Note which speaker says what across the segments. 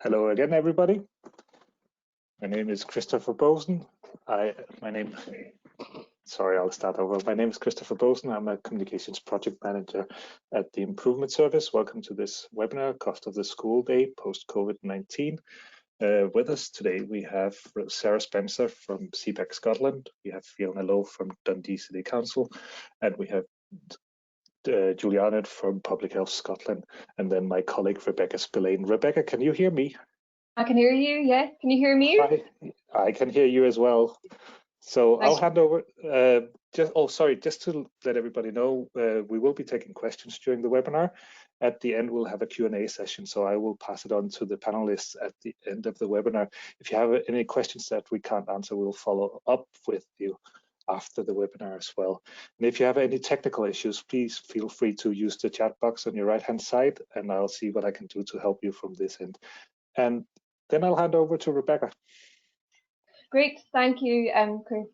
Speaker 1: Hello again, everybody. My name is Christopher Bosen. I'll start over. My name is Christopher Bosen. I'm a communications project manager at the Improvement Service. Welcome to this webinar, Cost of the School Day Post-COVID-19. With us today, we have Sarah Spencer from CPAG Scotland. We have Fiona Lowe from Dundee City Council, and we have Juliana from Public Health Scotland, and then my colleague Rebecca Spillane. Rebecca, can you hear me?
Speaker 2: I can hear you, yeah. Can you hear me?
Speaker 1: I can hear you as well. So I'll hand over, just to let everybody know, we will be taking questions during the webinar. At the end, we'll have a Q&A session, so I will pass it on to the panelists at the end of the webinar. If you have any questions that we can't answer, we'll follow up with you after the webinar as well. And if you have any technical issues, please feel free to use the chat box on your right-hand side, and I'll see what I can do to help you from this end. And then I'll hand over to Rebecca.
Speaker 2: Great, thank you, Chris.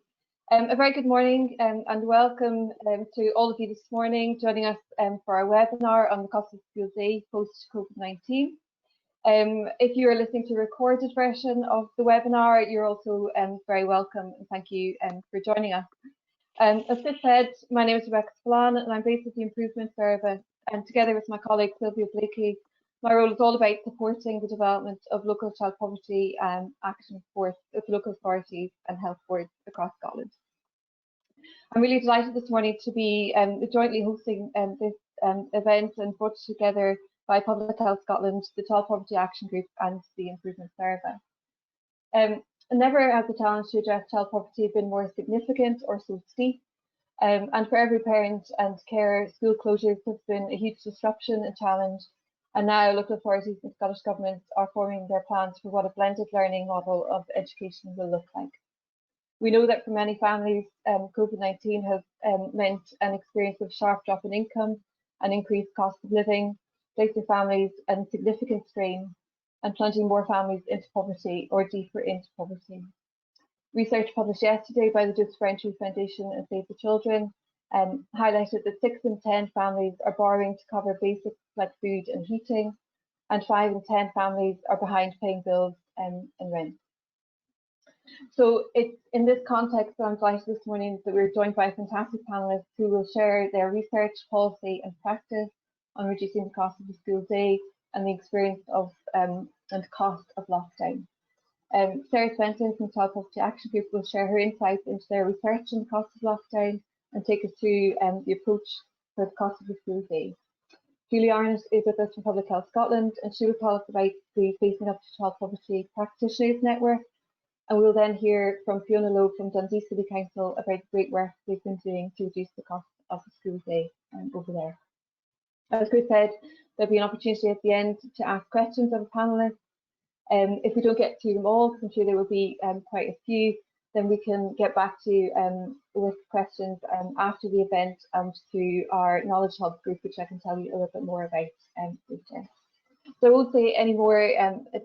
Speaker 2: A very good morning and welcome to all of you this morning joining us for our webinar on the Cost of School Day post-COVID-19. If you are listening to a recorded version of the webinar, you're also very welcome, and thank you for joining us. As Chris said, my name is Rebecca Spillane and I'm based at the Improvement Service, and together with my colleague Sylvia Blakey, my role is all about supporting the development of local child poverty action force with local authorities and health boards across Scotland. I'm really delighted this morning to be jointly hosting this event and brought together by Public Health Scotland, the Child Poverty Action Group and the Improvement Service. Never has the challenge to address child poverty been more significant or so steep. And for every parent and carer, school closures have been a huge disruption and challenge. And now local authorities and Scottish Government are forming their plans for what a blended learning model of education will look like. We know that for many families, COVID-19 has meant an experience of sharp drop in income, an increased cost of living, placing families and significant strain, and plunging more families into poverty or deeper into poverty. Research published yesterday by the Just for Entry Foundation and Save the Children highlighted that 6 in 10 families are borrowing to cover basics like food and heating, and 5 in 10 families are behind paying bills and rent. So it's in this context that I'm delighted this morning that we're joined by fantastic panellists who will share their research, policy and practice on reducing the cost of the school day and the experience of and cost of lockdown. Sarah Spencer from Child Poverty Action Group will share her insights into their research on the cost of lockdown and take us through the approach for the cost of the school day. Julie Arnott is with us from Public Health Scotland, and she will tell us about the Facing Up to Child Poverty Practitioners Network. And we'll then hear from Fiona Lowe from Dundee City Council about the great work they've been doing to reduce the cost of the school day over there. As Chris said, there'll be an opportunity at the end to ask questions of the panellists. If we don't get to them all, because I'm sure there will be quite a few, then we can get back to you with questions after the event and through our Knowledge Hub group, which I can tell you a little bit more about later. So I won't say any more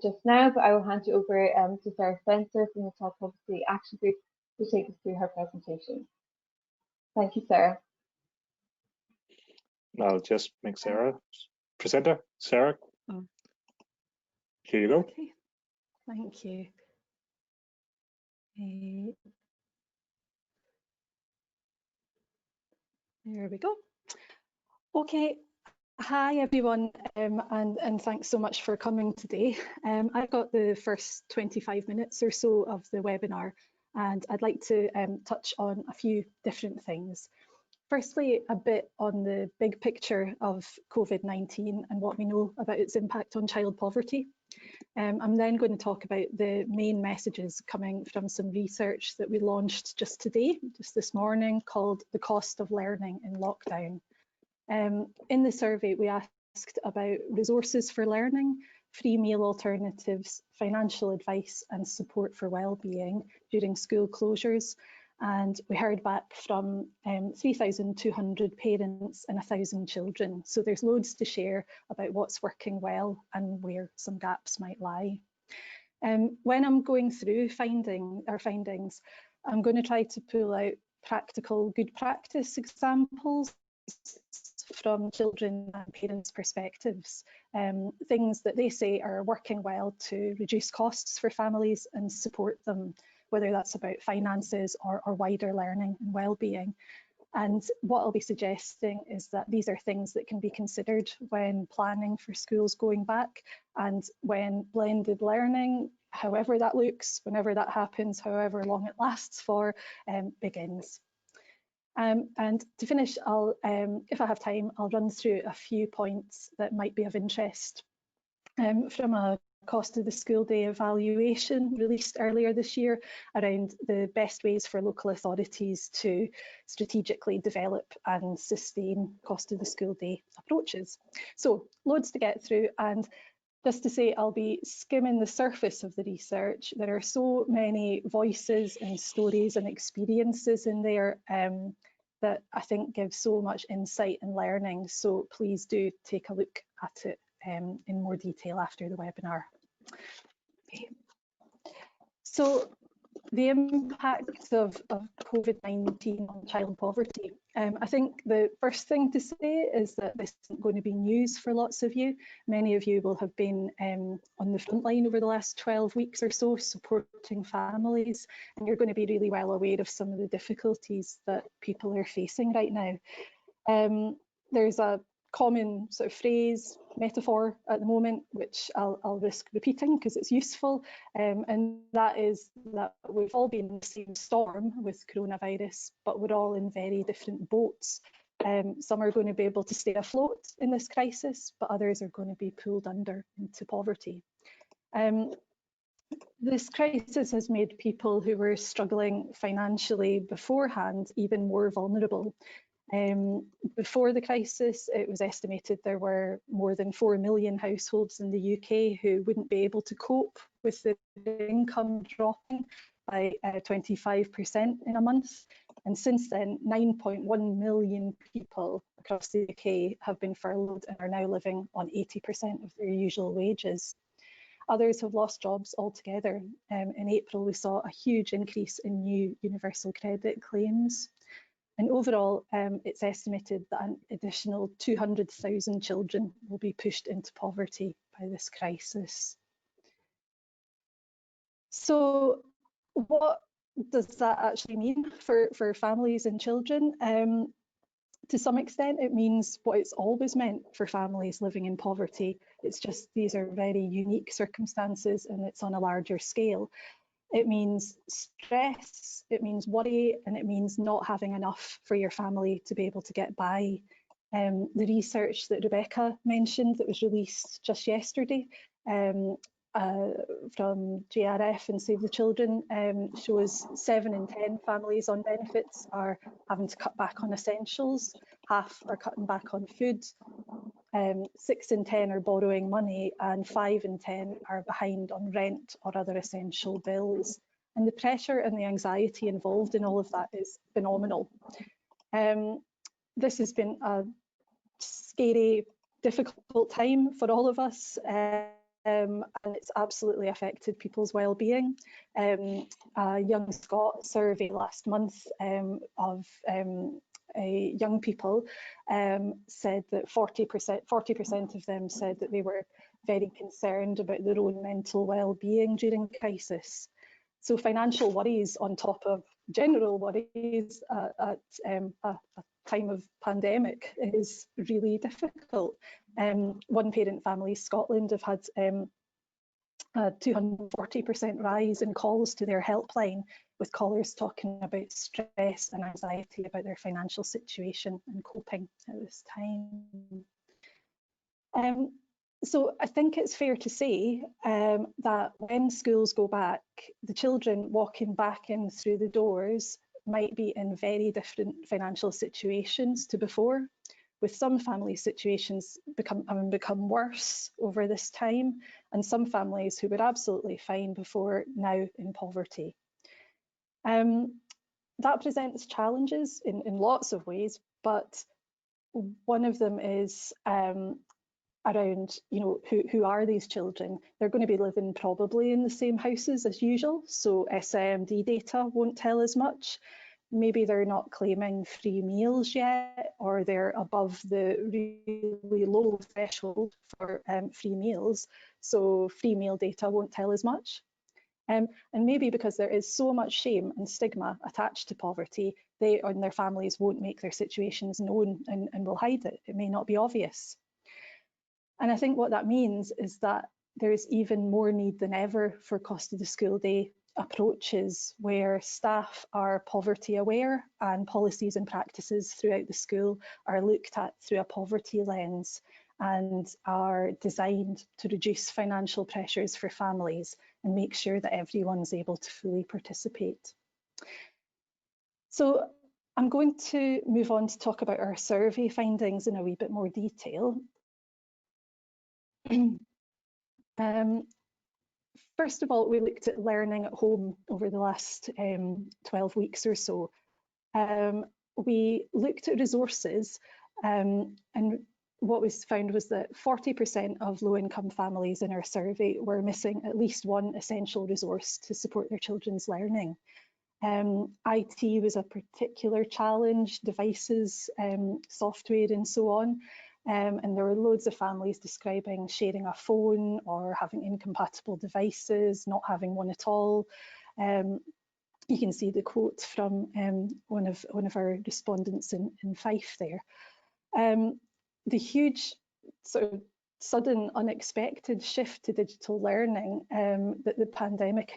Speaker 2: just now, but I will hand you over to Sarah Spencer from the Child Poverty Action Group to take us through her presentation. Thank you, Sarah.
Speaker 1: I'll just make Sarah presenter. Sarah, here you go.
Speaker 3: Okay. Thank you. There we go. Okay. Hi everyone, and thanks so much for coming today. I've got the first 25 minutes or so of the webinar, and I'd like to touch on a few different things. Firstly, a bit on the big picture of COVID-19 and what we know about its impact on child poverty. I'm then going to talk about the main messages coming from some research that we launched just today, just this morning, called The Cost of Learning in Lockdown. In the survey, we asked about resources for learning, free meal alternatives, financial advice and support for wellbeing during school closures. And we heard back from 3,200 parents and 1,000 children. So there's loads to share about what's working well and where some gaps might lie. When I'm going through our findings, I'm going to try to pull out practical good practice examples. from children and parents' perspectives, things that they say are working well to reduce costs for families and support them, whether that's about finances or wider learning and wellbeing. And what I'll be suggesting is that these are things that can be considered when planning for schools going back, and when blended learning, however that looks, whenever that happens, however long it lasts for, begins. And to finish, if I have time, I'll run through a few points that might be of interest. From a cost of the school day evaluation released earlier this year around the best ways for local authorities to strategically develop and sustain cost of the school day approaches. So loads to get through, and just to say, I'll be skimming the surface of the research. There are so many voices and stories and experiences in there that I think give so much insight and learning. So please do take a look at it in more detail after the webinar. Okay. So the impacts of COVID-19 on child poverty. I think the first thing to say is that this isn't going to be news for lots of you. Many of you will have been on the front line over the last 12 weeks or so supporting families, and you're going to be really well aware of some of the difficulties that people are facing right now. There's a common sort of phrase, metaphor at the moment, which I'll risk repeating because it's useful, and that is that we've all been in the same storm with coronavirus, but we're all in very different boats. Some are going to be able to stay afloat in this crisis, but others are going to be pulled under into poverty. This crisis has made people who were struggling financially beforehand even more vulnerable. Before the crisis, it was estimated there were more than 4 million households in the UK who wouldn't be able to cope with the income dropping by 25% in a month. And since then, 9.1 million people across the UK have been furloughed and are now living on 80% of their usual wages. Others have lost jobs altogether. In April, we saw a huge increase in new universal credit claims. And overall, it's estimated that an additional 200,000 children will be pushed into poverty by this crisis. So what does that actually mean for families and children? To some extent, it means what it's always meant for families living in poverty. It's just these are very unique circumstances and it's on a larger scale. It means stress, it means worry, and it means not having enough for your family to be able to get by. The research that Rebecca mentioned that was released just yesterday from JRF and Save the Children shows 7 in 10 families on benefits are having to cut back on essentials, half are cutting back on food, 6 in 10 are borrowing money, and 5 in 10 are behind on rent or other essential bills. And the pressure and the anxiety involved in all of that is phenomenal. This has been a scary, difficult time for all of us, and it's absolutely affected people's well-being. A Young Scot survey last month of young people said that 40% of them said that they were very concerned about their own mental well-being during crisis. So financial worries on top of general worries at a time of pandemic is really difficult. One parent family, Scotland, have had a 240% rise in calls to their helpline, with callers talking about stress and anxiety about their financial situation and coping at this time. So I think it's fair to say that when schools go back, the children walking back in through the doors might be in very different financial situations to before, with some family situations having become worse over this time, and some families who were absolutely fine before now in poverty. That presents challenges in lots of ways, but one of them is around, who are these children? They're going to be living probably in the same houses as usual, so SIMD data won't tell us much. maybe they're not claiming free meals yet, or they're above the really low threshold for free meals, so free meal data won't tell as much. And maybe because there is so much shame and stigma attached to poverty, they and their families won't make their situations known and will hide it. It may not be obvious. And I think what that means is that there is even more need than ever for cost of the school day approaches where staff are poverty aware and policies and practices throughout the school are looked at through a poverty lens and are designed to reduce financial pressures for families and make sure that everyone's able to fully participate. So I'm going to move on to talk about our survey findings in a wee bit more detail. First of all, we looked at learning at home over the last 12 weeks or so. We looked at resources and what was found was that 40% of low-income families in our survey were missing at least one essential resource to support their children's learning. IT was a particular challenge, devices, software and so on. And there were loads of families describing sharing a phone or having incompatible devices, not having one at all. You can see the quote from one of our respondents in Fife there. The huge sort of sudden unexpected shift to digital learning that the pandemic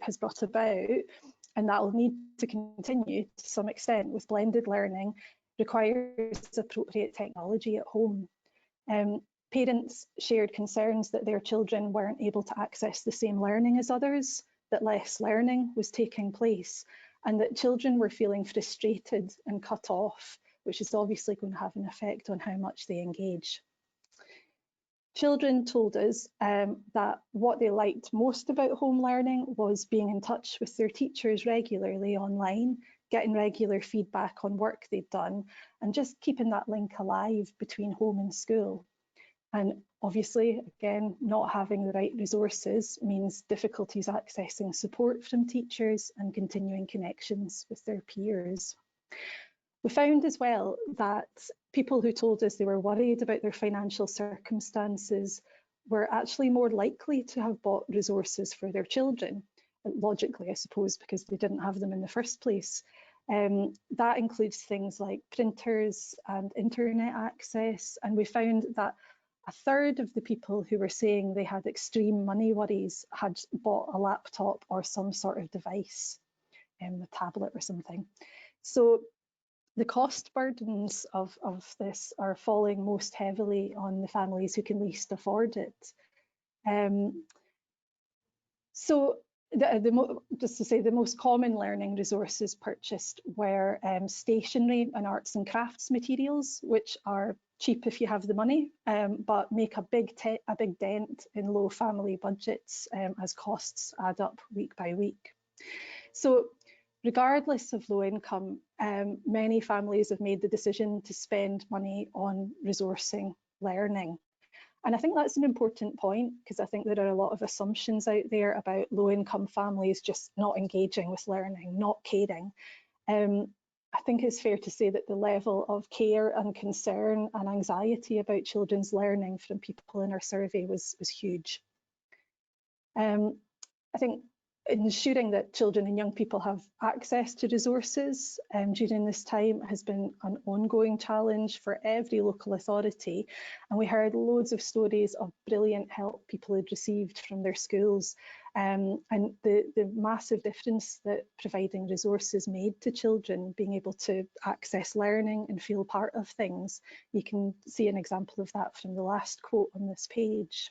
Speaker 3: has brought about, and that will need to continue to some extent with blended learning, requires appropriate technology at home. Parents shared concerns that their children weren't able to access the same learning as others, that less learning was taking place, and that children were feeling frustrated and cut off, which is obviously going to have an effect on how much they engage. Children told us that what they liked most about home learning was being in touch with their teachers regularly online, getting regular feedback on work they'd done, and just keeping that link alive between home and school. And obviously, again, not having the right resources means difficulties accessing support from teachers and continuing connections with their peers. We found as well that people who told us they were worried about their financial circumstances were actually more likely to have bought resources for their children, logically, I suppose, because they didn't have them in the first place. That includes things like printers and internet access, and we found that a third of the people who were saying they had extreme money worries had bought a laptop or some sort of device, a tablet or something. So the cost burdens of this are falling most heavily on the families who can least afford it. Just to say, the most common learning resources purchased were stationery and arts and crafts materials, which are cheap if you have the money, but make a big dent in low family budgets as costs add up week by week. So regardless of low income, many families have made the decision to spend money on resourcing learning. And I think that's an important point, because I think there are a lot of assumptions out there about low-income families just not engaging with learning, not caring. I think it's fair to say that the level of care and concern and anxiety about children's learning from people in our survey was huge. I think ensuring that children and young people have access to resources during this time has been an ongoing challenge for every local authority, and we heard loads of stories of brilliant help people had received from their schools, and the massive difference that providing resources made to children being able to access learning and feel part of things. You can see an example of that from the last quote on this page.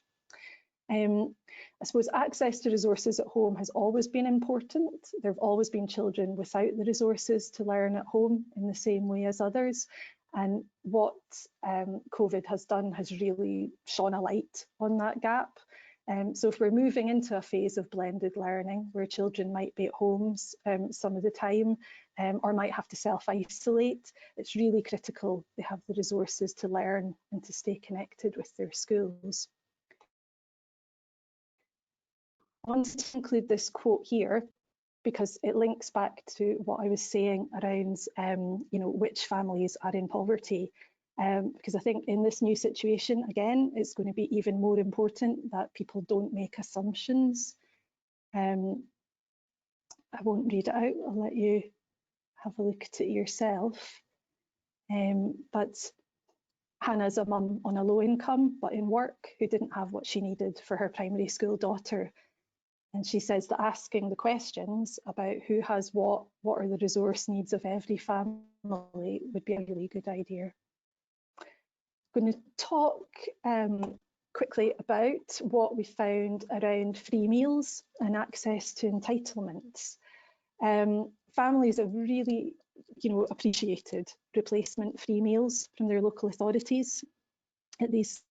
Speaker 3: I suppose access to resources at home has always been important. There have always been children without the resources to learn at home in the same way as others. And what COVID has done has really shone a light on that gap. So if we're moving into a phase of blended learning where children might be at homes some of the time or might have to self-isolate, it's really critical they have the resources to learn and to stay connected with their schools. I want to include this quote here because it links back to what I was saying around, which families are in poverty. Because I think in this new situation, again, it's going to be even more important that people don't make assumptions. I won't read it out, I'll let you have a look at it yourself. But Hannah's a mum on a low income, but in work, who didn't have what she needed for her primary school daughter. And she says that asking the questions about who has what are the resource needs of every family would be a really good idea. I'm going to talk quickly about what we found around free meals and access to entitlements. Families have really, appreciated replacement free meals from their local authorities at these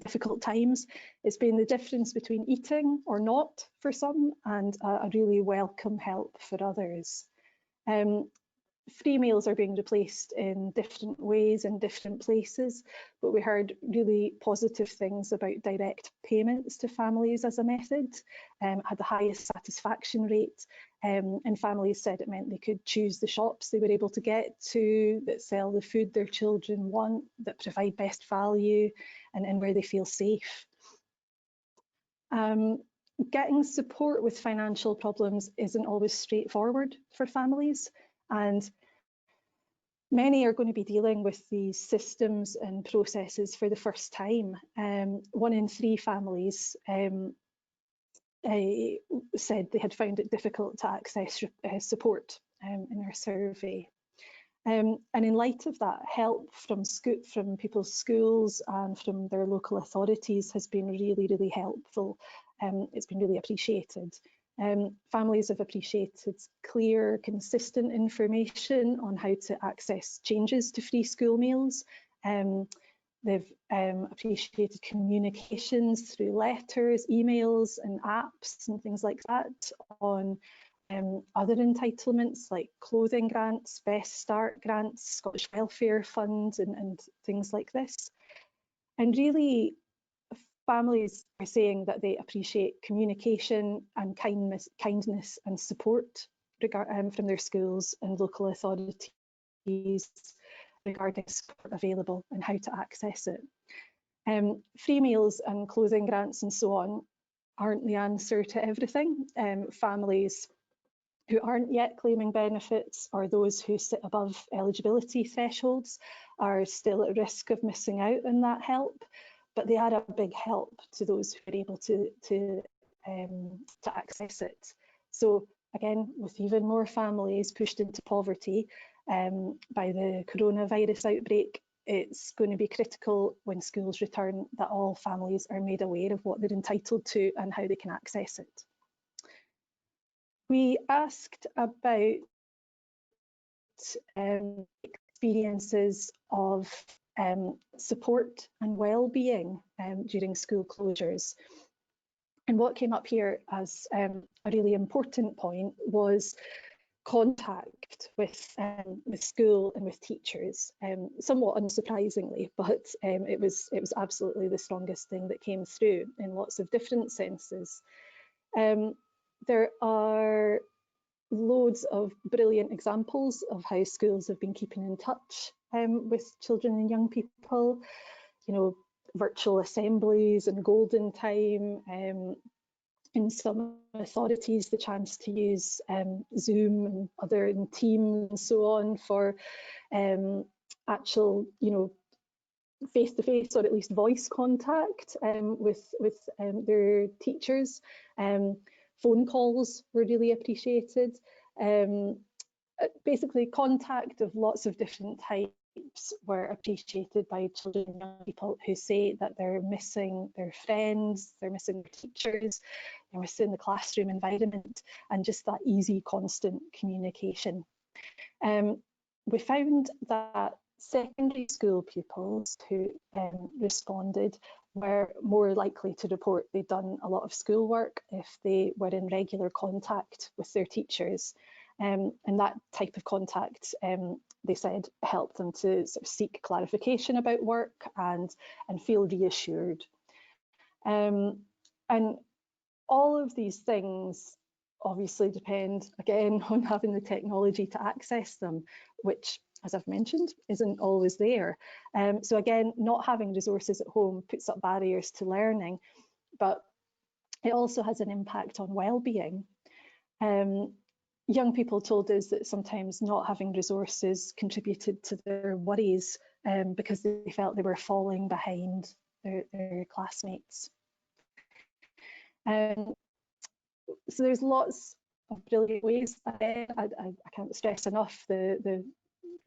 Speaker 3: difficult times. It's been the difference between eating or not for some, and a really welcome help for others. Free meals are being replaced in different ways in different places, but we heard really positive things about direct payments to families as a method, had the highest satisfaction rate, and families said it meant they could choose the shops they were able to get to, that sell the food their children want, that provide best value, and where they feel safe. Getting support with financial problems isn't always straightforward for families, and many are going to be dealing with these systems and processes for the first time. 1 in 3 families said they had found it difficult to access support in our survey. And in light of that, help from people's schools and from their local authorities has been really, really helpful. It's been really appreciated. Families have appreciated clear, consistent information on how to access changes to free school meals. They've appreciated communications through letters, emails and apps and things like that on other entitlements like clothing grants, Best Start grants, Scottish Welfare Fund and things like this. And really, families are saying that they appreciate communication and kindness and support from their schools and local authorities regarding support available and how to access it. Free meals and clothing grants and so on aren't the answer to everything. Families who aren't yet claiming benefits or those who sit above eligibility thresholds are still at risk of missing out on that help, but they are a big help to those who are able to access it. So again, with even more families pushed into poverty by the coronavirus outbreak, it's going to be critical when schools return that all families are made aware of what they're entitled to and how they can access it. We asked about experiences of support and well-being during school closures. And what came up here as a really important point was contact with school and with teachers, somewhat unsurprisingly, but it was absolutely the strongest thing that came through in lots of different senses. There are loads of brilliant examples of how schools have been keeping in touch with children and young people, virtual assemblies and golden time, in some authorities the chance to use Zoom and other Teams and so on for actual, face-to-face or at least voice contact with their teachers. Phone calls were really appreciated. Basically, contact of lots of different types were appreciated by children and young people who say that they're missing their friends, they're missing their teachers, they're missing the classroom environment and just that easy, constant communication. We found that secondary school pupils who responded were more likely to report they'd done a lot of schoolwork if they were in regular contact with their teachers. And that type of contact, they said, helped them to sort of seek clarification about work and feel reassured. And all of these things obviously depend again on having the technology to access them, which, as I've mentioned, isn't always there. So again, not having resources at home puts up barriers to learning, but it also has an impact on well-being. Young people told us that sometimes not having resources contributed to their worries because they felt they were falling behind their classmates. So there's lots of brilliant ways. I can't stress enough the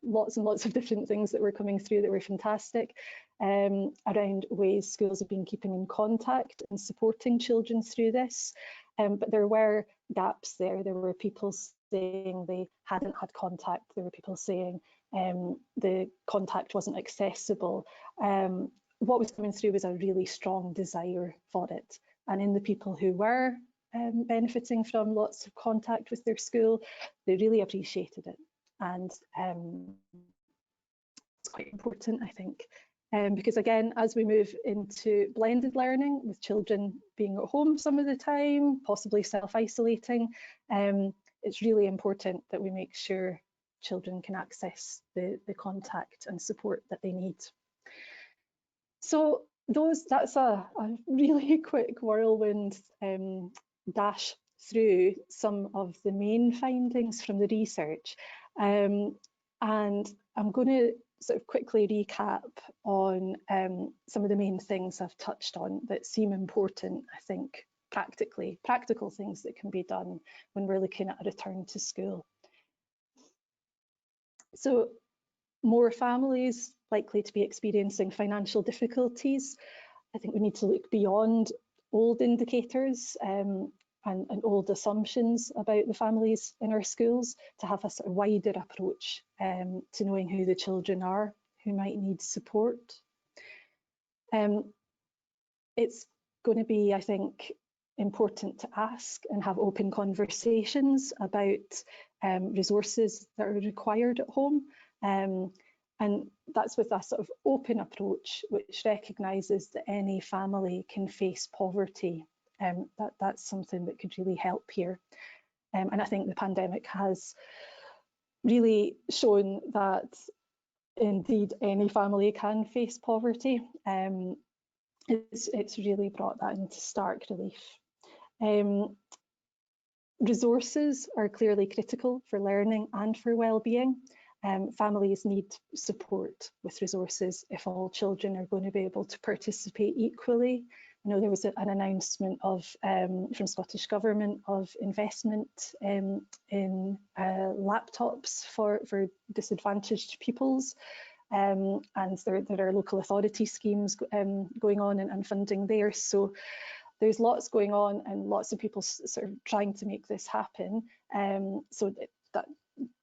Speaker 3: lots and lots of different things that were coming through that were fantastic around ways schools have been keeping in contact and supporting children through this. But there were gaps there. There were people saying they hadn't had contact. There were people saying the contact wasn't accessible. What was coming through was a really strong desire for it. And in the people who were benefiting from lots of contact with their school, they really appreciated it. And it's quite important, I think, because again, as we move into blended learning with children being at home some of the time, possibly self-isolating, it's really important that we make sure children can access the contact and support that they need. So that's a really quick whirlwind dash through some of the main findings from the research. And I'm going to sort of quickly recap on some of the main things I've touched on that seem important, I think, practical things that can be done when we're looking at a return to school. So more families likely to be experiencing financial difficulties. I think we need to look beyond old indicators and old assumptions about the families in our schools to have a sort of wider approach to knowing who the children are who might need support. It's going to be, I think, important to ask and have open conversations about resources that are required at home. And that's with a sort of open approach, which recognises that any family can face poverty. That's something that could really help here. And I think the pandemic has really shown that indeed any family can face poverty. It's really brought that into stark relief. Resources are clearly critical for learning and for well-being. Families need support with resources if all children are going to be able to participate equally. I know there was an announcement from Scottish Government of investment in laptops for disadvantaged pupils, and there are local authority schemes going on and funding there. So there's lots going on and lots of people sort of trying to make this happen. So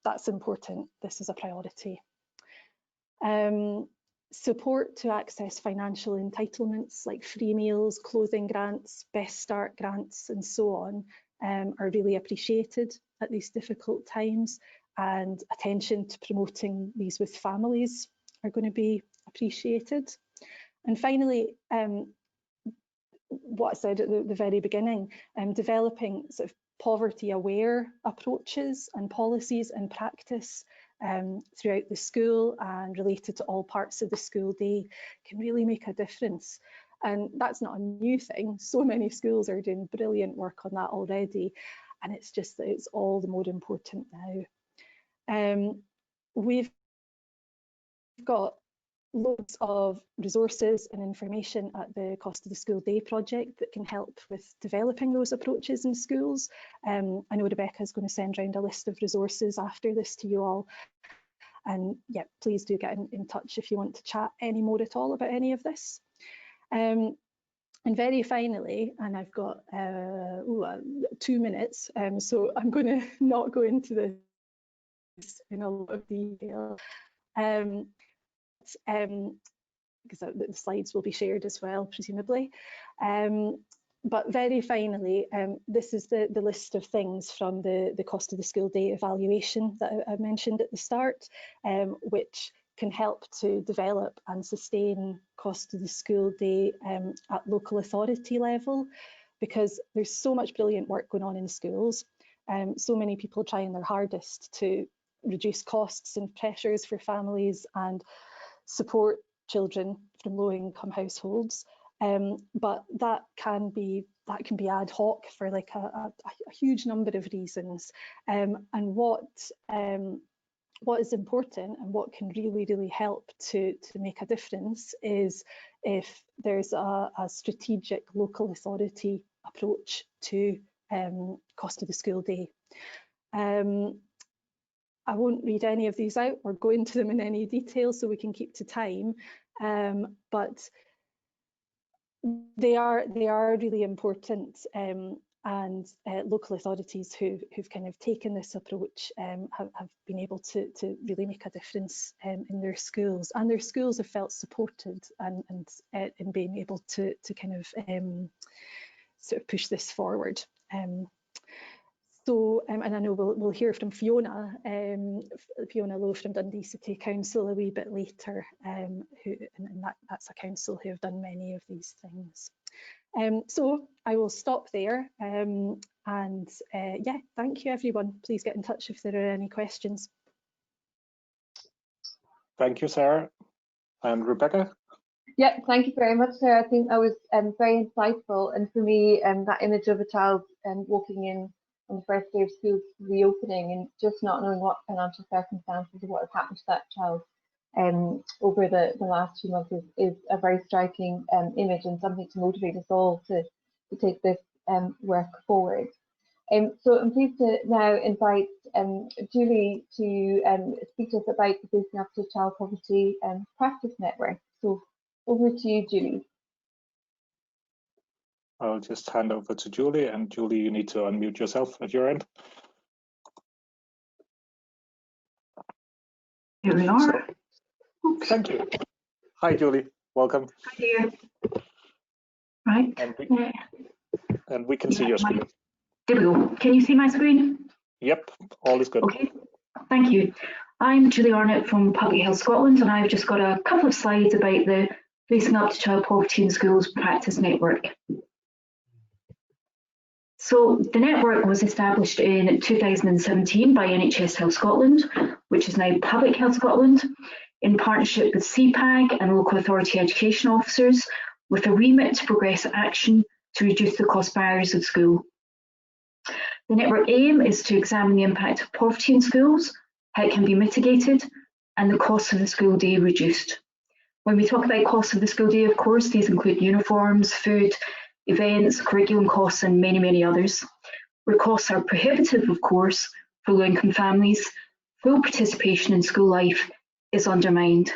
Speaker 3: that's important. This is a priority. Support to access financial entitlements like free meals, clothing grants, Best Start grants and so on are really appreciated at these difficult times, and attention to promoting these with families are going to be appreciated. And finally, what I said at the very beginning, developing sort of poverty-aware approaches and policies and practice throughout the school and related to all parts of the school day can really make a difference. And that's not a new thing. So many schools are doing brilliant work on that already. And it's just that it's all the more important now. We've got loads of resources and information at the Cost of the School Day project that can help with developing those approaches in schools. I know Rebecca is going to send around a list of resources after this to you all. And yeah, please do get in touch if you want to chat any more at all about any of this. And very finally, and I've got 2 minutes, so I'm going to not go into this in a lot of detail. Because the slides will be shared as well, presumably. But very finally, this is the list of things from the Cost of the School Day evaluation that I mentioned at the start, which can help to develop and sustain Cost of the School Day at local authority level, because there's so much brilliant work going on in schools. so many people trying their hardest to reduce costs and pressures for families and support children from low-income households. But that can be ad hoc for like a huge number of reasons. And what is important and what can really help to make a difference is if there's a strategic local authority approach to cost of the school day. I won't read any of these out or go into them in any detail so we can keep to time, but they are really important, and local authorities who've kind of taken this approach have been able to really make a difference in their schools, and their schools have felt supported and in being able to kind of sort of push this forward. So, and I know we'll hear from Fiona Lowe from Dundee City Council a wee bit later, and that's a council who have done many of these things. So I will stop there, and yeah, thank you everyone. Please get in touch if there are any questions.
Speaker 1: Thank you, Sarah. And Rebecca?
Speaker 2: Yeah, thank you very much, Sarah. I think that was very insightful, and for me, that image of a child walking in on the first day of school reopening and just not knowing what financial circumstances or what has happened to that child over the last few months is a very striking image, and something to motivate us all to take this work forward. So I'm pleased to now invite Julie to speak to us about the Boosting Up to Child Poverty Practice Network. So over to you, Julie.
Speaker 1: I'll just hand over to Julie, and Julie, you need to unmute yourself at your end.
Speaker 4: Here we are.
Speaker 1: Thank you. Hi, Julie. Welcome.
Speaker 4: Hi there. Right.
Speaker 1: And we can see your screen.
Speaker 4: There we go. Can you see my screen?
Speaker 1: Yep, all is good.
Speaker 4: Okay, thank you. I'm Julie Arnott from Public Health Scotland, and I've just got a couple of slides about the Boosting Up to Child Poverty in Schools Practice Network. So the network was established in 2017 by NHS Health Scotland, which is now Public Health Scotland, in partnership with CPAG and local authority education officers, with a remit to progress action to reduce the cost barriers of school. The network aim is to examine the impact of poverty in schools, how it can be mitigated, and the cost of the school day reduced. When we talk about costs of the school day, of course, these include uniforms, food, events, curriculum costs, and many others. Where costs are prohibitive, of course, for low-income families, full participation in school life is undermined.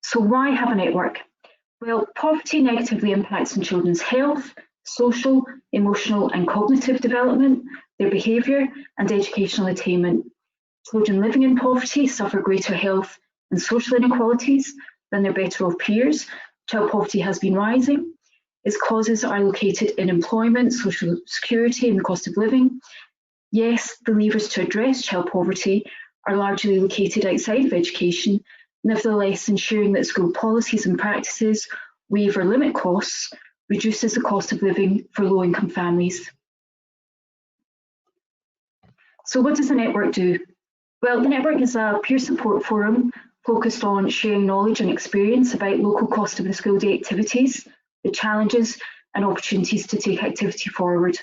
Speaker 4: So why have a network? Well, poverty negatively impacts on children's health, social, emotional and cognitive development, their behaviour and educational attainment. Children living in poverty suffer greater health and social inequalities than their better off peers. Child poverty has been rising. Its causes are located in employment, social security and the cost of living. Yes, the levers to address child poverty are largely located outside of education. Nevertheless, ensuring that school policies and practices waive or limit costs reduces the cost of living for low-income families. So what does the network do? Well, the network is a peer support forum focused on sharing knowledge and experience about local cost of the school day activities, the challenges and opportunities to take activity forward.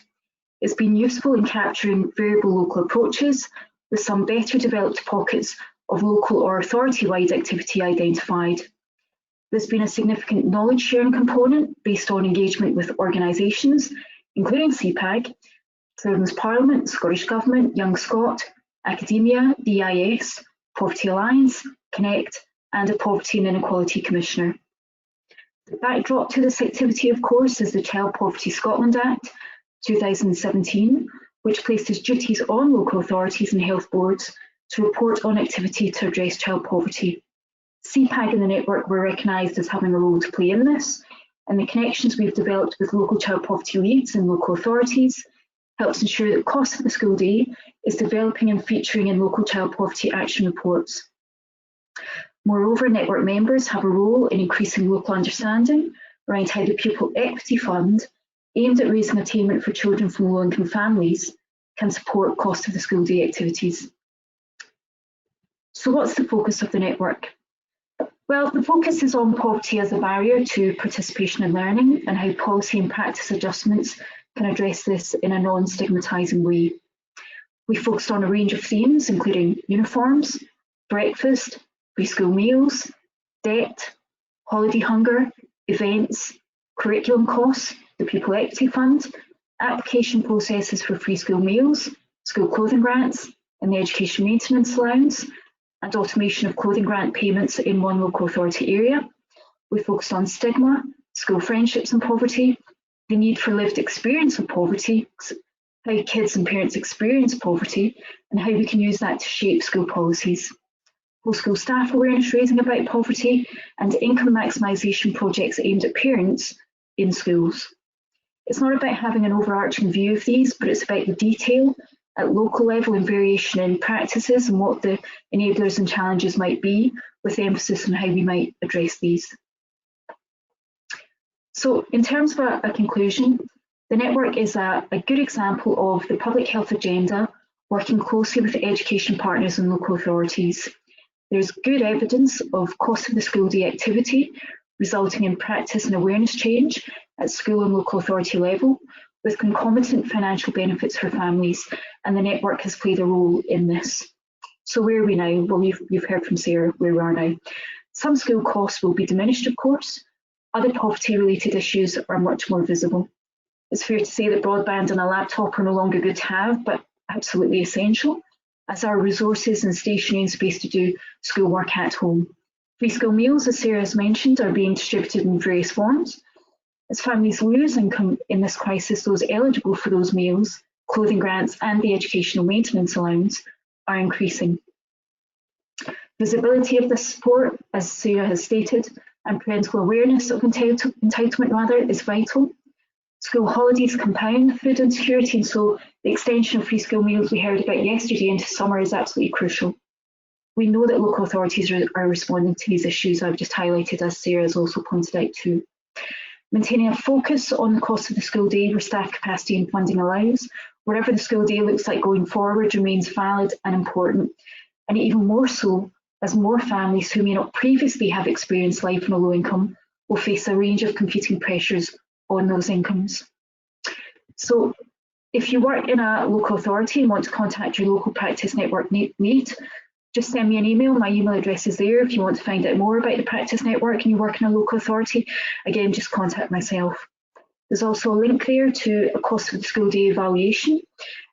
Speaker 4: It's been useful in capturing variable local approaches, with some better developed pockets of local or authority-wide activity identified. There's been a significant knowledge sharing component based on engagement with organisations, including CPAG, Children's Parliament, Scottish Government, Young Scot, academia, the EIS, Poverty Alliance, Connect, and a Poverty and Inequality Commissioner. The backdrop to this activity, of course, is the Child Poverty Scotland Act 2017, which places duties on local authorities and health boards to report on activity to address child poverty. CPAG and the network were recognised as having a role to play in this, and the connections we've developed with local child poverty leads and local authorities helps ensure that the cost of the school day is developing and featuring in local child poverty action reports. Moreover, network members have a role in increasing local understanding around how the Pupil Equity Fund aimed at raising attainment for children from low-income families can support cost of the school day activities. So what's the focus of the network? Well, the focus is on poverty as a barrier to participation in learning and how policy and practice adjustments can address this in a non-stigmatising way. We focused on a range of themes, including uniforms, breakfast, free school meals, debt, holiday hunger, events, curriculum costs, the Pupil Equity Fund, application processes for free school meals, school clothing grants, and the Education Maintenance Allowance, and automation of clothing grant payments in one local authority area. We focused on stigma, school friendships and poverty, the need for lived experience of poverty, how kids and parents experience poverty, and how we can use that to shape school policies. Whole school staff awareness raising about poverty, and income maximisation projects aimed at parents in schools. It's not about having an overarching view of these, but it's about the detail at local level and variation in practices and what the enablers and challenges might be, with emphasis on how we might address these. So in terms of a conclusion, the network is a good example of the public health agenda working closely with education partners and local authorities. There's good evidence of cost of the school day activity resulting in practice and awareness change at school and local authority level, with concomitant financial benefits for families, and the network has played a role in this. So where are we now? Well, you've heard from Sarah where we are now. Some school costs will be diminished, of course. Other poverty-related issues are much more visible. It's fair to say that broadband and a laptop are no longer good to have, but absolutely essential, as are resources and stationery and space to do schoolwork at home. Free school meals, as Sarah has mentioned, are being distributed in various forms. As families lose income in this crisis, those eligible for those meals, clothing grants and the educational maintenance allowance are increasing. Visibility of this support, as Sarah has stated, and parental awareness of entitlement is vital. School holidays compound food insecurity, and so the extension of free school meals we heard about yesterday into summer is absolutely crucial. We know that local authorities are responding to these issues I've just highlighted, as Sarah has also pointed out too. Maintaining a focus on the cost of the school day where staff capacity and funding allows, whatever the school day looks like going forward, remains valid and important, and even more so as more families who may not previously have experienced life on a low income will face a range of competing pressures on those incomes. So if you work in a local authority and want to contact your local practice network lead, just send me an email. My email address is there. If you want to find out more about the practice network and you work in a local authority, again, just contact myself. There's also a link there to a cost of the school day evaluation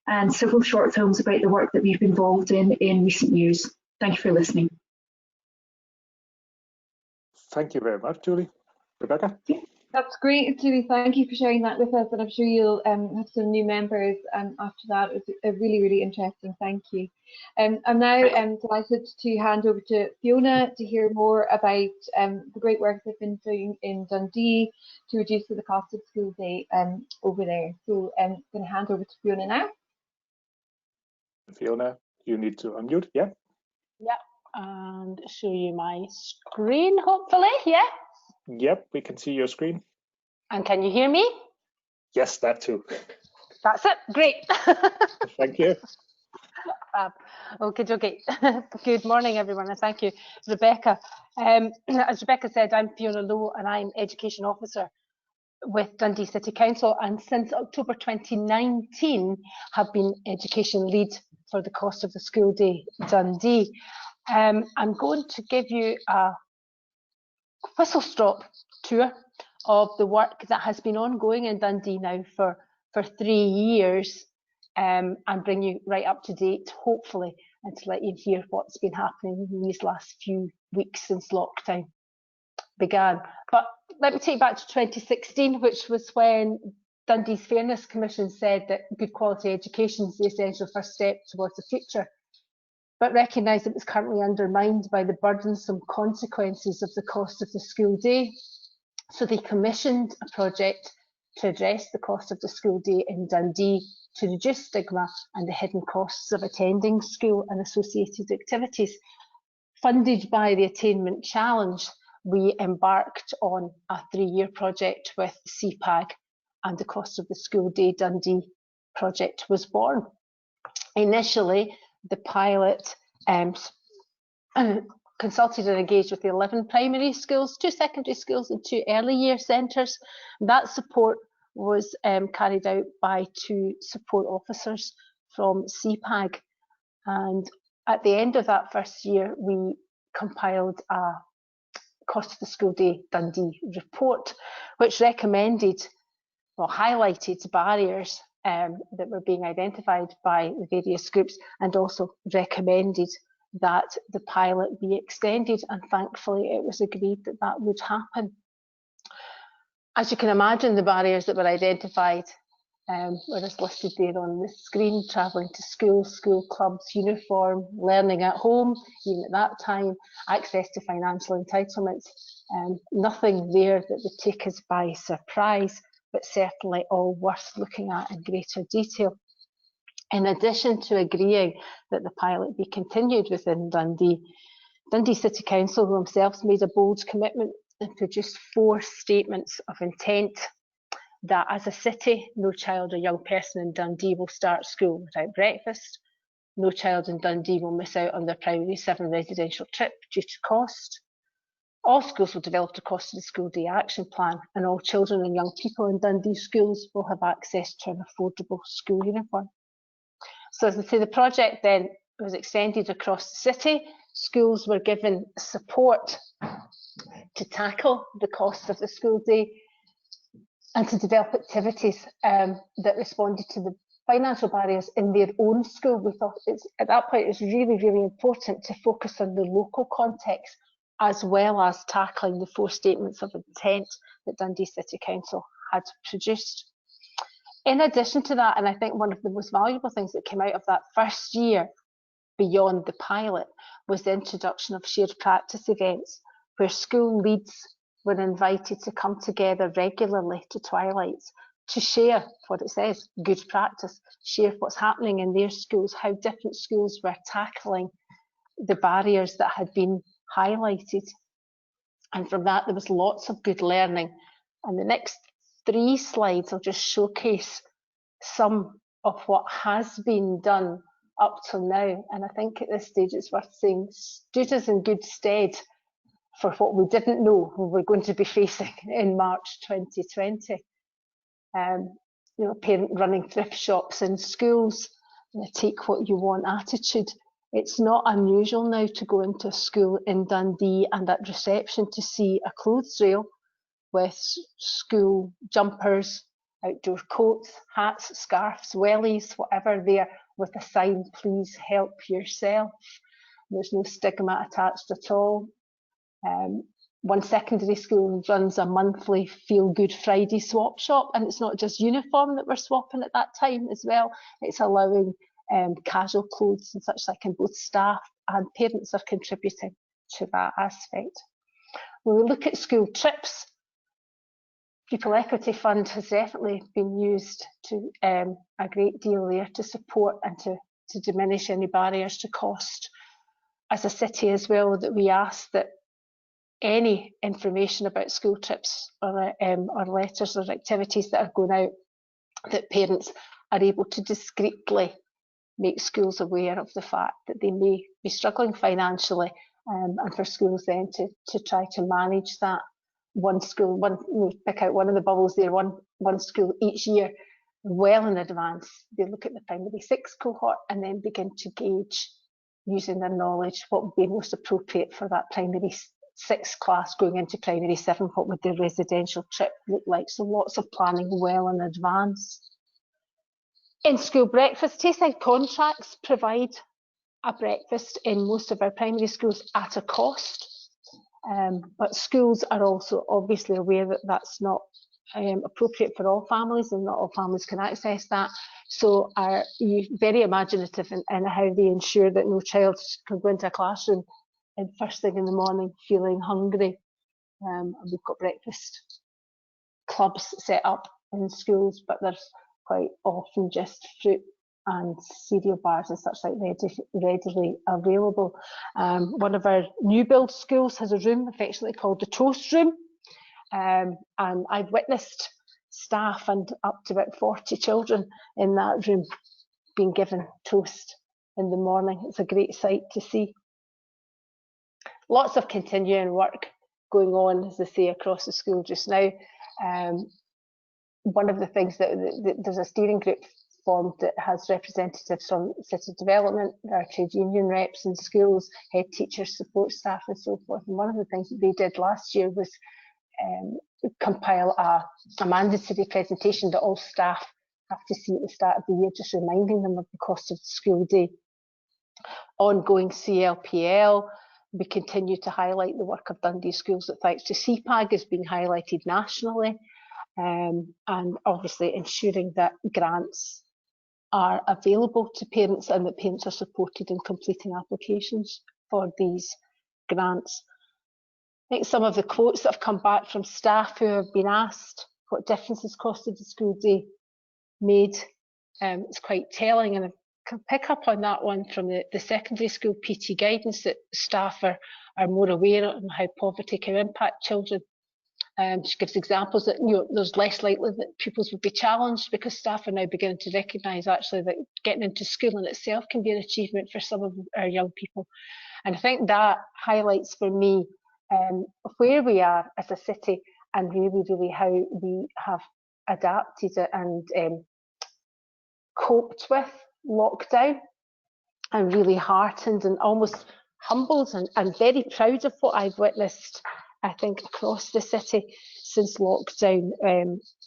Speaker 4: and several short films about the work that we've been involved in recent years. Thank you for listening.
Speaker 1: Thank you very much, Julie. Rebecca?
Speaker 2: That's great, Julie. Thank you for sharing that with us, and I'm sure you'll have some new members after that. It was really interesting. Thank you. I'm now delighted to hand over to Fiona to hear more about the great work they've been doing in Dundee to reduce the cost of school day over there. So I'm going to hand over to Fiona now.
Speaker 1: Fiona, you need to unmute. Yeah.
Speaker 5: Yeah, and show you my screen, hopefully. Yeah.
Speaker 1: Yep, we can see your screen.
Speaker 5: And can you hear me?
Speaker 1: Yes, that too.
Speaker 5: That's it. Great.
Speaker 1: Thank you.
Speaker 5: Okay. Good morning, everyone, and thank you, Rebecca. As Rebecca said, I'm Fiona Lowe, and I'm Education Officer with Dundee City Council, and since October 2019 have been Education Lead for the Cost of the School Day Dundee. I'm going to give you a whistle-stop tour of the work that has been ongoing in Dundee now for 3 years, and bring you right up to date, hopefully, and to let you hear what's been happening in these last few weeks since lockdown began. But let me take you back to 2016, which was when Dundee's Fairness Commission said that good quality education is the essential first step towards the future, but recognised it was currently undermined by the burdensome consequences of the cost of the school day. So they commissioned a project to address the cost of the school day in Dundee to reduce stigma and the hidden costs of attending school and associated activities. Funded by the Attainment Challenge, we embarked on a 3-year project with CPAG and the Cost of the School Day Dundee project was born. Initially, the pilot consulted and engaged with 11 primary schools, 2 secondary schools and 2 early year centres. That support was carried out by 2 support officers from CPAG, and at the end of that first year we compiled a Cost of the School Day Dundee report, which recommended, well, highlighted barriers that were being identified by the various groups, and also recommended that the pilot be extended, and thankfully it was agreed that that would happen. As you can imagine, the barriers that were identified were as listed there on the screen: travelling to school, school clubs, uniform, learning at home, even at that time, access to financial entitlements. Nothing there that would take us by surprise, but certainly all worth looking at in greater detail. In addition to agreeing that the pilot be continued within Dundee, Dundee City Council themselves made a bold commitment and produced 4 statements of intent that as a city, no child or young person in Dundee will start school without breakfast, no child in Dundee will miss out on their primary 7 residential trip due to cost, all schools will develop a Cost of the School Day action plan, and all children and young people in Dundee schools will have access to an affordable school uniform. So as I say, the project then was extended across the city. Schools were given support to tackle the cost of the school day and to develop activities that responded to the financial barriers in their own school. We thought at that point it's really, really important to focus on the local context, as well as tackling the 4 statements of intent that Dundee City Council had produced. In addition to that, and I think one of the most valuable things that came out of that first year beyond the pilot was the introduction of shared practice events, where school leads were invited to come together regularly to twilights to share what it says, good practice, share what's happening in their schools, how different schools were tackling the barriers that had been highlighted. And from that there was lots of good learning. And the next 3 slides will just showcase some of what has been done up till now. And I think at this stage it's worth saying stood us in good stead for what we didn't know we were going to be facing in March 2020. You know, parent running thrift shops in schools, and a take what you want attitude. It's not unusual now to go into a school in Dundee and at reception to see a clothes rail with school jumpers, outdoor coats, hats, scarves, wellies, whatever there, with a sign, please help yourself. There's no stigma attached at all. One secondary school runs a monthly Feel Good Friday swap shop, and it's not just uniform that we're swapping at that time as well. It's allowing casual clothes and such like, and both staff and parents are contributing to that aspect. When we look at school trips, Pupil Equity Fund has definitely been used to a great deal there to support and to diminish any barriers to cost. As a city as well, that we ask that any information about school trips or letters or activities that are going out, that parents are able to discreetly make schools aware of the fact that they may be struggling financially, and for schools then to try to manage that. One school, pick out one of the bubbles there, one school each year well in advance. They look at the primary 6 cohort and then begin to gauge, using their knowledge, what would be most appropriate for that primary 6 class going into primary 7, what would their residential trip look like? So lots of planning well in advance. In school breakfast, Tayside contracts provide a breakfast in most of our primary schools at a cost, but schools are also obviously aware that that's not appropriate for all families, and not all families can access that. So are very imaginative in how they ensure that no child can go into a classroom and first thing in the morning feeling hungry. And we've got breakfast clubs set up in schools, but there's quite often just fruit and cereal bars and such like readily available. One of our new build schools has a room affectionately called the toast room, and I've witnessed staff and up to about 40 children in that room being given toast in the morning. It's a great sight to see. Lots of continuing work going on, as I say, across the school just now. One of the things that there's a steering group formed that has representatives from city development, our trade union reps in schools, head teachers, support staff and so forth. And one of the things that they did last year was compile a mandatory presentation that all staff have to see at the start of the year, just reminding them of the cost of the school day. Ongoing CLPL, we continue to highlight the work of Dundee schools that thanks to CPAG is being highlighted nationally, and obviously ensuring that grants are available to parents and that parents are supported in completing applications for these grants. I think some of the quotes that have come back from staff who have been asked what difference has cost of the school day made, it's quite telling, and I can pick up on that one from the secondary school PT guidance, that staff are more aware of how poverty can impact children. She gives examples that there's less likely that pupils would be challenged because staff are now beginning to recognise actually that getting into school in itself can be an achievement for some of our young people. And I think that highlights for me where we are as a city and really how we have adapted and coped with lockdown, and really heartened and almost humbled and very proud of what I've witnessed, I think, across the city since lockdown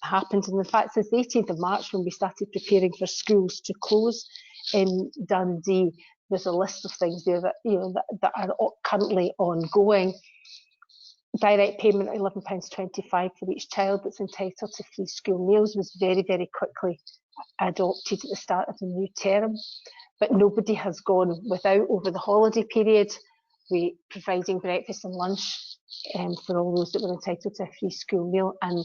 Speaker 5: happened. And in fact, since the 18th of March, when we started preparing for schools to close in Dundee, there's a list of things there that that are currently ongoing. Direct payment of £11.25 for each child that's entitled to free school meals was very, very quickly adopted at the start of the new term, but nobody has gone without over the holiday period. We providing breakfast and lunch for all those that were entitled to a free school meal, and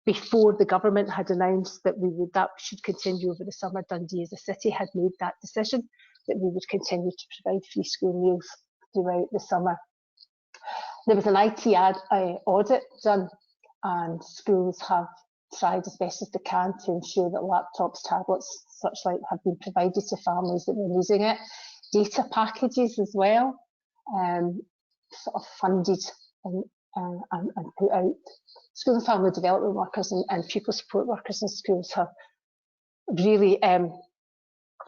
Speaker 5: before the government had announced that that should continue over the summer, Dundee as a city had made that decision that we would continue to provide free school meals throughout the summer. There was an IT audit done, and schools have tried as best as they can to ensure that laptops, tablets, such like have been provided to families that were using it. Data packages as well, sort of funded and put out. School and family development workers and pupil support workers in schools have really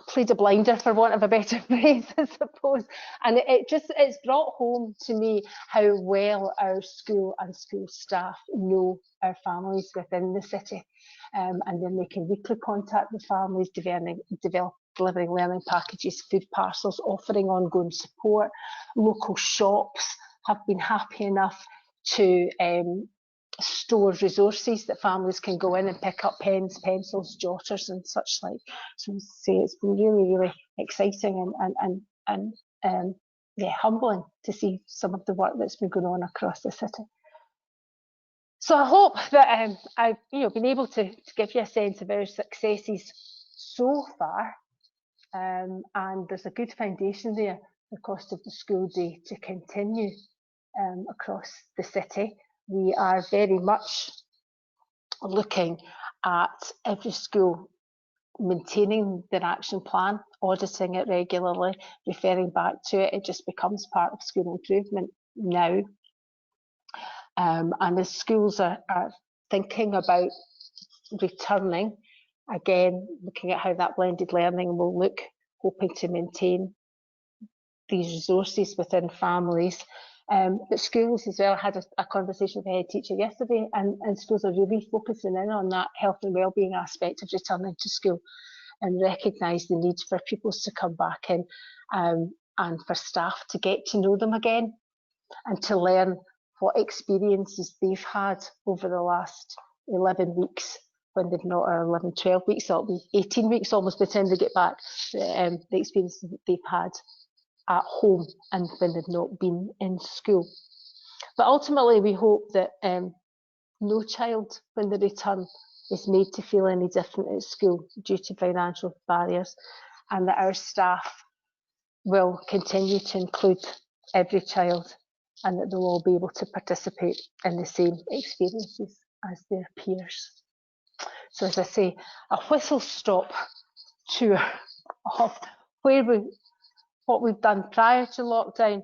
Speaker 5: played a blinder, for want of a better phrase, I suppose. And it's brought home to me how well our school and school staff know our families within the city, and they're making weekly contact with families, delivering learning packages, food parcels, offering ongoing support. Local shops have been happy enough to store resources that families can go in and pick up, pens, pencils, jotters and such like. So it's been really, really exciting and humbling to see some of the work that's been going on across the city. So I hope that I've been able to give you a sense of our successes so far, and there's a good foundation there, the cost of the school day, to continue across the city. We are very much looking at every school maintaining their action plan, auditing it regularly, referring back to it. It just becomes part of school improvement now. And as schools are thinking about returning, again, looking at how that blended learning will look, hoping to maintain these resources within families. But schools as well, had a conversation with the head teacher yesterday, and schools are really focusing in on that health and wellbeing aspect of returning to school, and recognise the need for pupils to come back in, and for staff to get to know them again and to learn what experiences they've had over the last 11 weeks, when they've not, or 11, 12 weeks, so it'll be 18 weeks almost by the time they get back, the experiences that they've had at home and when they've not been in school. But ultimately we hope that no child when they return is made to feel any different at school due to financial barriers, and that our staff will continue to include every child, and that they'll all be able to participate in the same experiences as their peers. So as I say, a whistle-stop tour of what we've done prior to lockdown,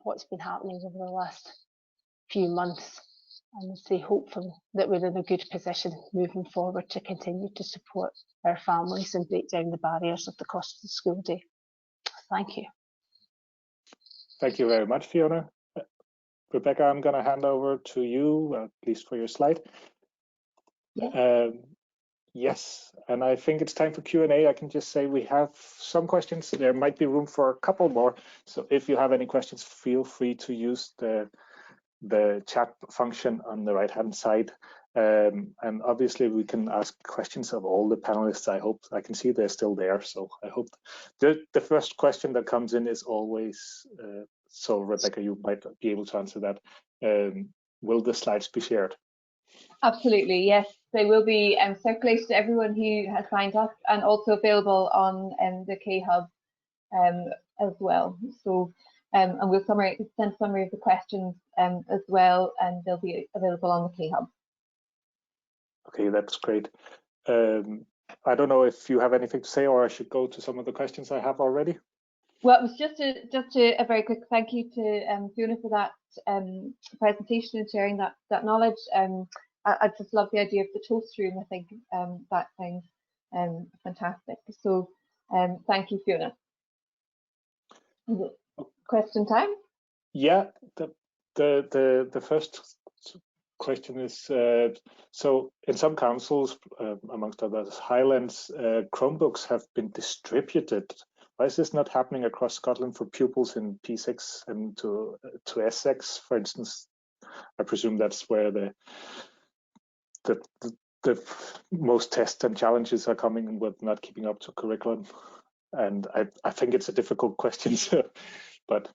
Speaker 5: what's been happening over the last few months, and say hopefully that we're in a good position moving forward to continue to support our families and break down the barriers of the cost of the school day. Thank you. Thank you very much, Fiona. Rebecca, I'm going to hand over to you, at least for your slide. Yeah. Yes, and I think it's time for Q&A. I can just say we have some questions. There might be room for a couple more. So if you have any questions, feel free to use the chat function on the right-hand side. And obviously we can ask questions of all the panelists. I hope I can see they're still there. So I hope the first question that comes in is always, so Rebecca, you might be able to answer that. Will the slides be shared? Absolutely, yes. They will be circulated to everyone who has signed up and also available on the K-Hub as well. So, and we'll send a summary of the questions as well, and they'll be available on the K-Hub. Okay, that's great. I don't know if you have anything to say, or I should go to some of the questions I have already. Well, it was just a very quick thank you to Fiona for that presentation and sharing that knowledge. I just love the idea of the toast room. I think that sounds fantastic. So thank you, Fiona. Question time? Yeah, the first question is, so in some councils, amongst others, Highlands, Chromebooks have been distributed. Why is this not happening across Scotland for pupils in P6 and to S6, for instance? I presume that's where the most tests and challenges are coming with not keeping up to curriculum. And I think it's a difficult question, but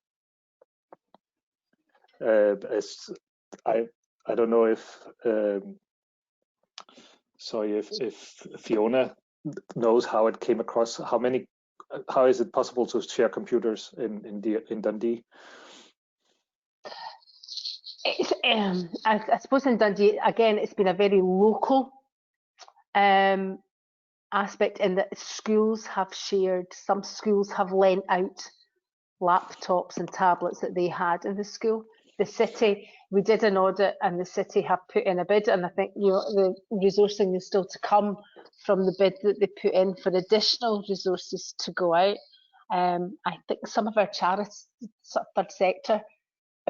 Speaker 5: I don't know if if Fiona knows how it came across. How is it possible to share computers in Dundee? It's, I suppose in Dundee, again, it's been a very local aspect in that schools have shared, some schools have lent out laptops and tablets that they had in the school. The city, we did an audit and the city have put in a bid, and I think the resourcing is still to come from the bid that they put in for additional resources to go out. I think some of our charities, third sector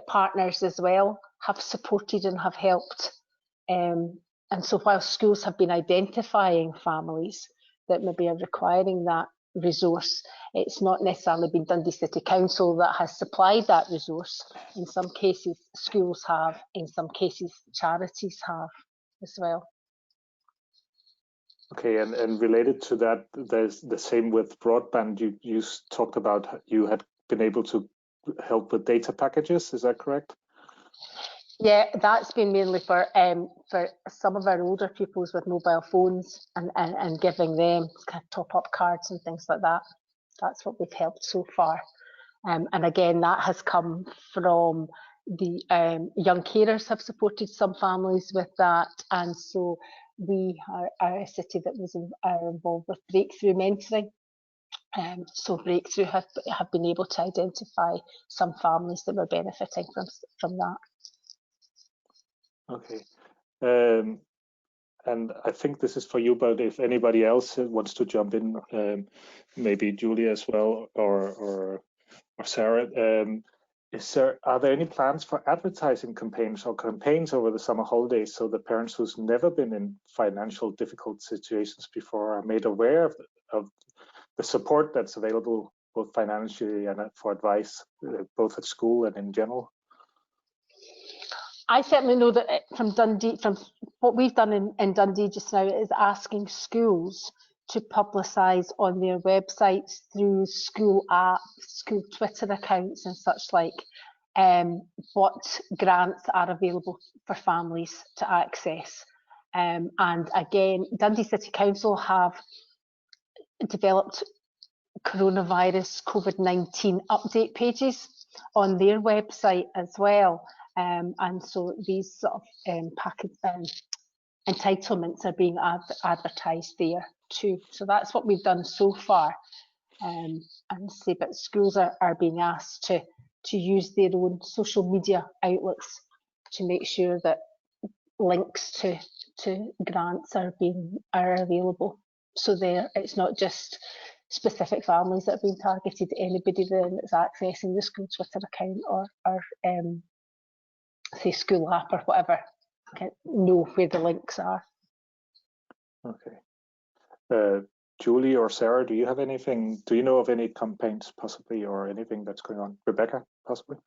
Speaker 5: partners as well, have supported and have helped. And so while schools have been identifying families that maybe are requiring that resource, it's not necessarily been Dundee City Council that has supplied that resource. In some cases schools have, in some cases charities have as well. Okay, and related to that, there's the same with broadband. You talked about you had been able to help with data packages, is that correct? Yeah, that's been mainly for some of our older pupils with mobile phones and giving them kind of top-up cards and things like that. That's what we've helped so far. And again, that has come from the young carers have supported some families with that. And so we are a city that was involved with breakthrough mentoring. So Breakthrough have been able to identify some families that were benefiting from that. Okay, and I think this is for you, but if anybody else wants to jump in, maybe Julia as well, or Sarah, are there any plans for advertising campaigns or campaigns over the summer holidays so the parents who's never been in financial difficult situations before are made aware of the support that's available both financially and for advice, both at school and in general? I certainly know that from Dundee, from what we've done in Dundee just now, is asking schools to publicise on their websites through school apps, school Twitter accounts and such like, what grants are available for families to access. And again, Dundee City Council have developed coronavirus COVID-19 update pages on their website as well. And so these sort of entitlements are being advertised there too. So that's what we've done so far. And say, but schools are being asked to use their own social media outlets to make sure that links to grants are available. So it's not just specific families that are being targeted. Anybody then that's accessing the school Twitter account or say school app or whatever can know where the links are.
Speaker 1: Okay. Julie or Sarah, do you have anything? Do you know of any campaigns possibly, or anything that's going on? Rebecca, possibly.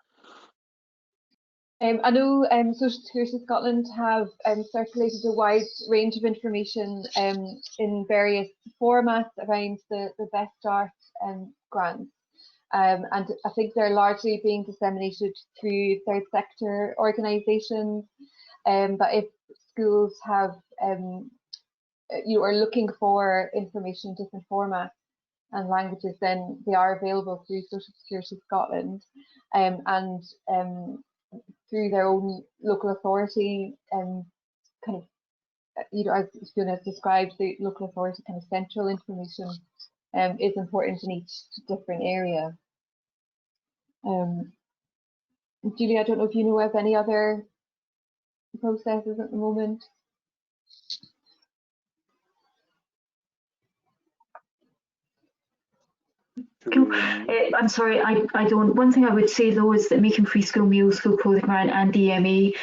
Speaker 2: I know Social Security Scotland have circulated a wide range of information in various formats around the Best Start grants. And I think they're largely being disseminated through third sector organisations. But if schools have are looking for information in different formats and languages, then they are available through Social Security Scotland and through their own local authority kind of, as Fiona has described, the local authority kind of central information is important in each different area. Julie, I don't know if you know of any other processes at the moment.
Speaker 4: I'm sorry, I don't. One thing I would say though is that making free school meals, school clothing grant and DMA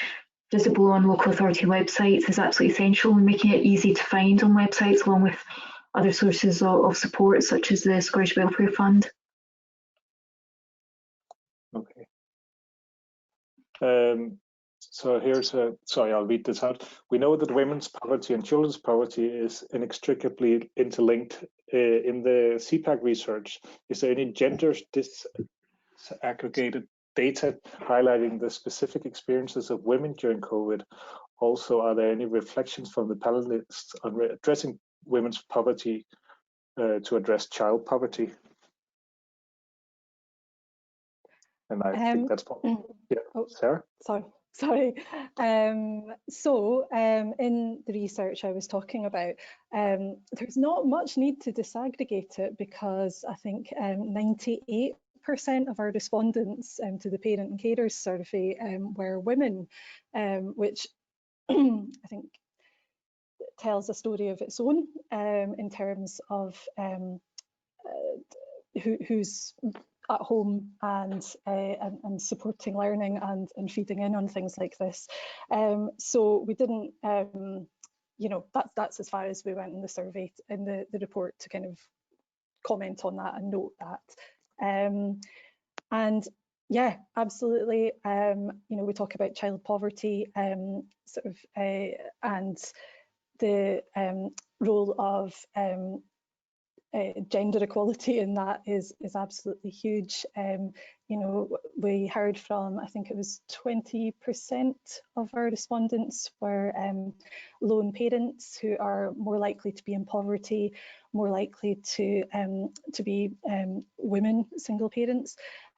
Speaker 4: visible on local authority websites is absolutely essential, and making it easy to find on websites along with other sources of support such as the Scottish Welfare Fund.
Speaker 1: Okay. So here's sorry, I'll read this out. We know that women's poverty and children's poverty is inextricably interlinked. In the CPAG research, is there any gender disaggregated data highlighting the specific experiences of women during COVID? Also, are there any reflections from the panelists on addressing women's poverty to address child poverty? And I think that's probably, yeah, Sarah?
Speaker 3: Sorry. In the research I was talking about, there's not much need to disaggregate it, because I think 98% of our respondents to the Parent and Carers Survey were women, which I think tells a story of its own in terms of who's at home and supporting learning and feeding in on things like this. So we didn't, that's as far as we went in the survey, in the report, to kind of comment on that and note that. And yeah, absolutely. We talk about child poverty, and the role of gender equality in that is absolutely huge. We heard from, I think it was 20% of our respondents were lone parents, who are more likely to be in poverty, more likely to be women, single parents,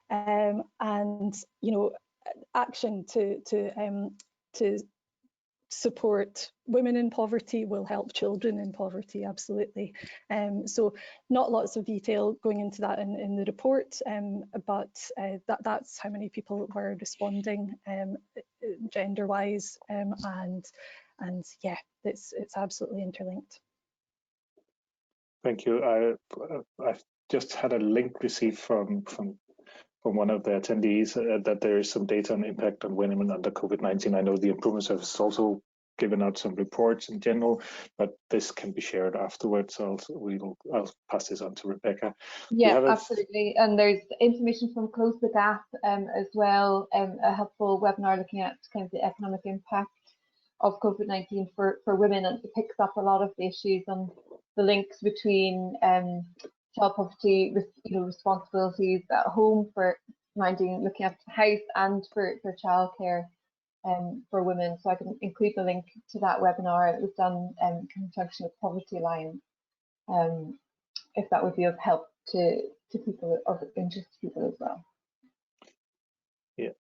Speaker 3: and action to support women in poverty will help children in poverty, absolutely. So not lots of detail going into that in the report, but that's how many people were responding gender-wise, and yeah, it's absolutely interlinked.
Speaker 1: Thank you. I've just had a link received from one of the attendees that there is some data on impact on women under COVID-19. I know the Improvement Service has also given out some reports in general, but this can be shared afterwards. So I'll pass this on to Rebecca.
Speaker 2: Yeah, absolutely. And there's information from Close the Gap as well, a helpful webinar looking at kind of the economic impact of COVID-19 for women, and it picks up a lot of the issues on the links between child poverty, responsibilities at home for looking after the house, and for childcare for women. So I can include the link to that webinar. It was done in conjunction with Poverty Alliance, if that would be of help to people, of interest to people as well.
Speaker 1: Yeah.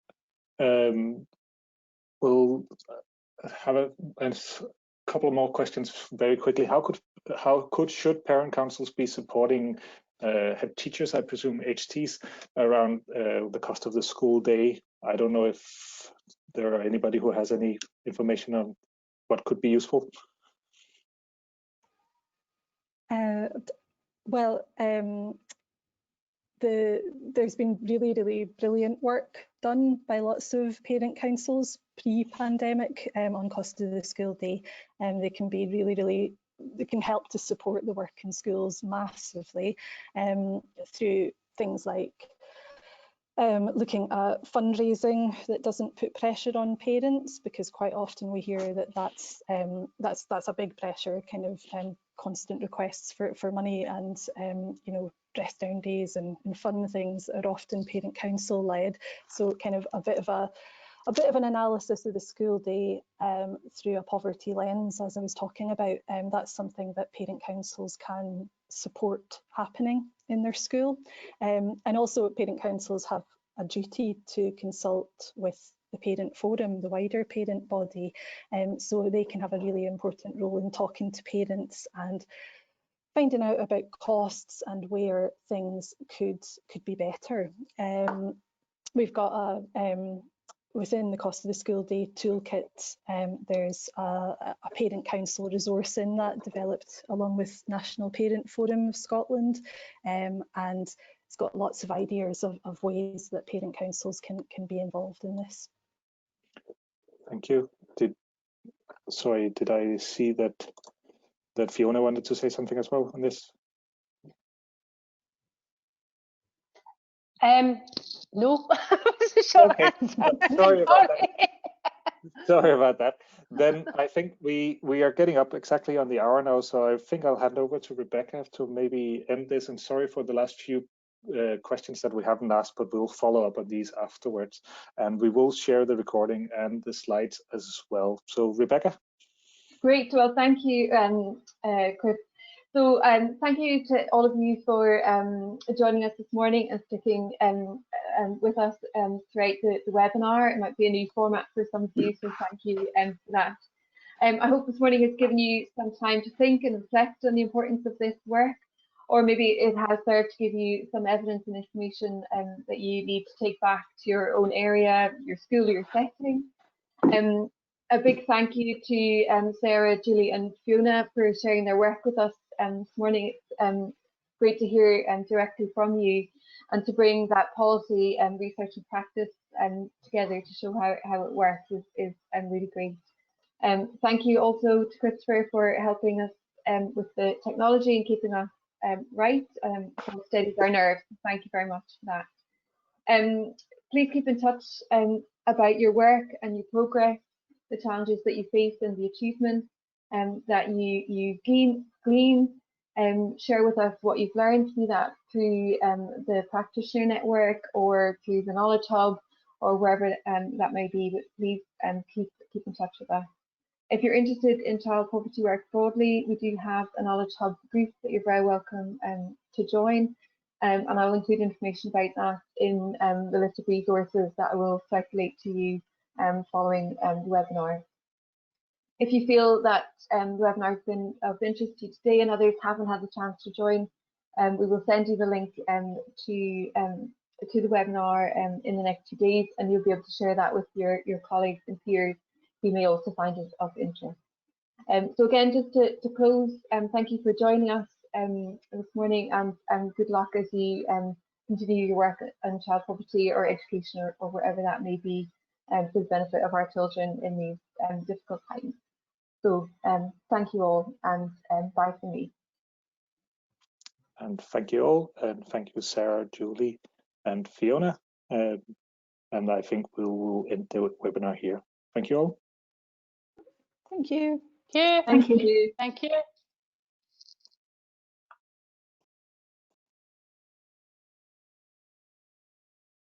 Speaker 1: We'll have couple more questions very quickly. Should parent councils be supporting head teachers, I presume HTs, around the cost of the school day? I don't know if there are anybody who has any information on what could be useful.
Speaker 3: There's been really brilliant work done by lots of parent councils pre-pandemic on cost of the school day, and they can be they can help to support the work in schools massively through things like looking at fundraising that doesn't put pressure on parents, because quite often we hear that that's a big pressure, kind of constant requests for money, and you know, dress down days and fun things are often parent council led. So kind of a bit of an analysis of the school day through a poverty lens, as I was talking about, that's something that parent councils can support happening in their school. And also parent councils have a duty to consult with the parent forum, the wider parent body, so they can have a really important role in talking to parents and finding out about costs and where things could be better. We've got within the cost of the school day toolkit, there's a parent council resource in that developed along with National Parent Forum of Scotland, and it's got lots of ideas of ways that parent councils can be involved in this.
Speaker 1: Thank you. Did I see that Fiona wanted to say something as well on this?
Speaker 5: No. Okay.
Speaker 1: Sorry about that. Sorry about that. Then I think we are getting up exactly on the hour now, so I think I'll hand over to Rebecca to maybe end this. And sorry for the last few questions that we haven't asked, but we'll follow up on these afterwards, and we will share the recording and the slides as well. So Rebecca.
Speaker 2: Great. Well, thank you, Chris. So thank you to all of you for joining us this morning and sticking with us throughout the webinar. It might be a new format for some of you, so thank you for that. I hope this morning has given you some time to think and reflect on the importance of this work, or maybe it has served to give you some evidence and information that you need to take back to your own area, your school, or your setting. A big thank you to Sarah, Julie and Fiona for sharing their work with us this morning. It's great to hear directly from you, and to bring that policy and research and practice together to show how it works is really great. Thank you also to Christopher for helping us with the technology and keeping us right, so steadies our nerves. Thank you very much for that. Please keep in touch about your work and your progress, the challenges that you face and the achievements that you glean. Share with us what you've learned, be that through the practitioner network or through the Knowledge Hub or wherever that may be, but please keep in touch with us. If you're interested in child poverty work broadly, we do have a Knowledge Hub group that you're very welcome to join, and I'll include information about that in the list of resources that I will circulate to you following the webinar. If you feel that the webinar has been of interest to you today and others haven't had the chance to join, we will send you the link to the webinar in the next 2 days, and you'll be able to share that with your colleagues and peers who may also find it of interest. So again, just to close, thank you for joining us this morning, and good luck as you continue your work on child poverty or education or wherever that may be, for the benefit of our children in these difficult times. So thank you all, and bye from me.
Speaker 1: And thank you all, and thank you Sarah, Julie and Fiona. And I think we will end the webinar here. Thank you all.
Speaker 3: Thank you.
Speaker 5: Thank you. Thank you.